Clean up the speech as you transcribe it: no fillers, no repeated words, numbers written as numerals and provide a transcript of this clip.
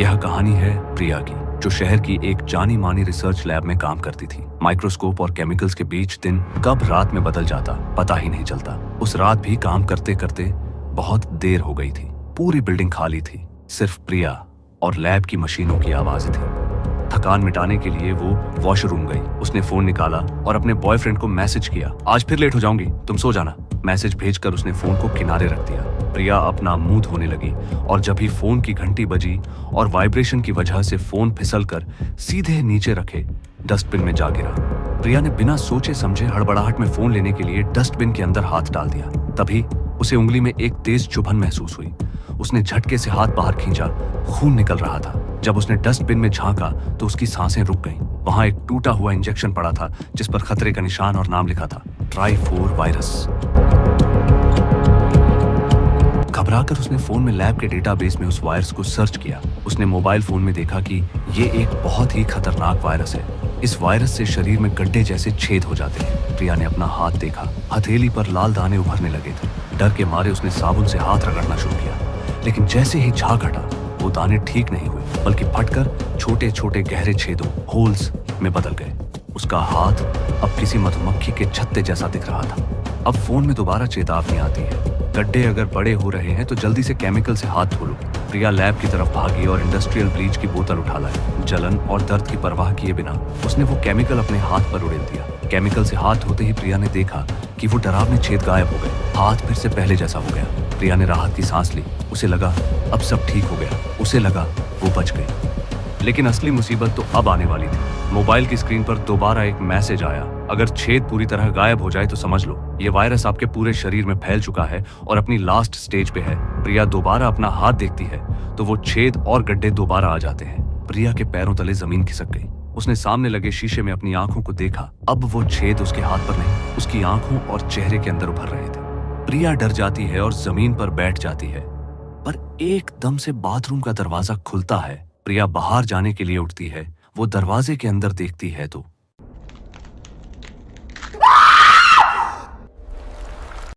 यह कहानी है प्रिया की, जो शहर की एक जानी मानी रिसर्च लैब में काम करती थी। माइक्रोस्कोप और केमिकल्स के बीच दिन कब रात में बदल जाता पता ही नहीं चलता। उस रात भी काम करते करते बहुत देर हो गई थी। पूरी बिल्डिंग खाली थी, सिर्फ प्रिया और लैब की मशीनों की आवाज थी। थकान मिटाने के लिए वो वॉशरूम गई। उसने फोन निकाला और अपने बॉयफ्रेंड को मैसेज किया, आज फिर लेट हो जाऊंगी, तुम सो जाना। मैसेज भेजकर उसने फोन को किनारे रख दिया। प्रिया अपना मुंह धोने लगी और जब ही फोन की घंटी बजी और वाइब्रेशन की वजह से फोन फिसलकर सीधे नीचे रखे डस्टबिन में जा गिरा। प्रिया ने बिना सोचे समझे हड़बड़ाहट में फोन लेने के लिए डस्टबिन के अंदर हाथ डाल दिया। तभी उसे उंगली में एक तेज चुभन महसूस हुई। उसने झटके से हाथ बाहर खींचा, खून निकल रहा था। जब उसने डस्टबिन में झांका तो उसकी सांसें रुक गईं। वहां एक टूटा हुआ इंजेक्शन पड़ा था जिस पर खतरे का निशान और नाम लिखा था, ट्राई4 वायरस। घबराकर उसने फोन में लैब के डेटाबेस में उस वायरस को सर्च किया। उसने मोबाइल फोन में देखा कि ये एक बहुत ही खतरनाक वायरस है। इस वायरस से शरीर में गड्ढे जैसे छेद हो जाते हैं। प्रिया ने अपना हाथ देखा, हथेली पर लाल दाने उभरने लगे थे। डर के मारे उसने साबुन से हाथ रगड़ना शुरू किया, लेकिन जैसे ही झाग हटा वो दाने ठीक नहीं हुए, बल्कि फटकर छोटे छोटे गहरे छेदों होल्स में बदल गए। उसका हाथ अब किसी मधुमक्खी के छत्ते जैसा दिख रहा था। अब फोन में दोबारा चेतावनी आती है, गड्ढे अगर बड़े हो रहे हैं तो जल्दी से केमिकल से हाथ धो लो। प्रिया लैब की तरफ भागी और इंडस्ट्रियल ब्लीच की बोतल उठा लाई। जलन और दर्द की परवाह किए बिना उसने वो केमिकल अपने हाथ पर उड़ेल दिया। केमिकल से हाथ धोते ही प्रिया ने देखा कि वो डरावने छेद गायब हो गए। हाथ फिर से पहले जैसा हो गया। प्रिया ने राहत की सांस ली। उसे लगा अब सब ठीक हो गया। उसे लगा वो बच गई। लेकिन असली मुसीबत तो अब आने वाली थी। मोबाइल की स्क्रीन पर दोबारा एक मैसेज आया, अगर छेद पूरी तरह गायब हो जाए तो समझ लो ये वायरस आपके पूरे शरीर में फैल चुका है और अपनी लास्ट स्टेज पे है। प्रिया दोबारा अपना हाथ देखती है तो वो छेद और गड्ढे दोबारा आ जाते हैं। प्रिया के पैरों तले जमीन खिसक गई। उसने सामने लगे शीशे में अपनी आंखों को देखा। अब वो छेद उसके हाथ पर नहीं, उसकी आंखों और चेहरे के अंदर उभर रहे थे। प्रिया डर जाती है और जमीन पर बैठ जाती है, पर एकदम से बाथरूम का दरवाजा खुलता है। प्रिया बाहर जाने के लिए उठती है। वो दरवाजे के अंदर देखती है तो